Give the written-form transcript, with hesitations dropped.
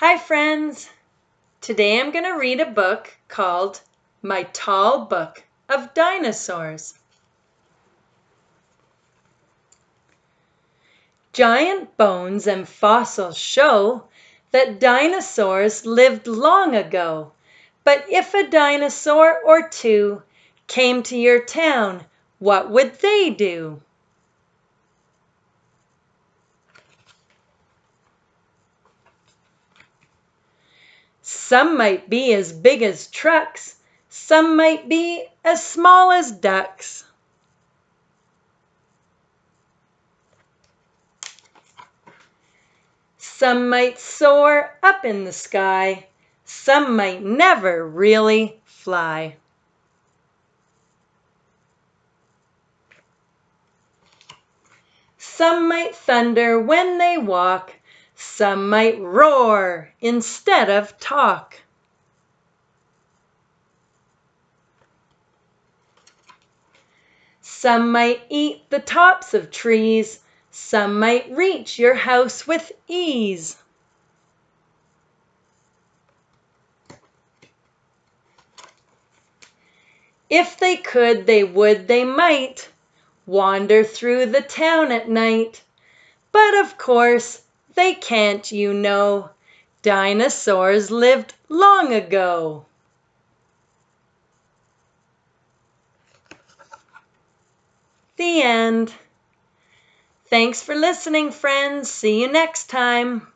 Hi friends! Today I'm going to read a book called My Tall Book of Dinosaurs. Giant bones and fossils show that dinosaurs lived long ago. But if a dinosaur or two came to your town, what would they do? Some might be as big as trucks, some might be as small as ducks. Some might soar up in the sky, some might never really fly. Some might thunder when they walk, some might roar instead of talk. Some might eat the tops of trees, some might reach your house with ease. If they could, they would, they might wander through the town at night. But of course, they can't, you know. Dinosaurs lived long ago. The end. Thanks for listening, friends. See you next time.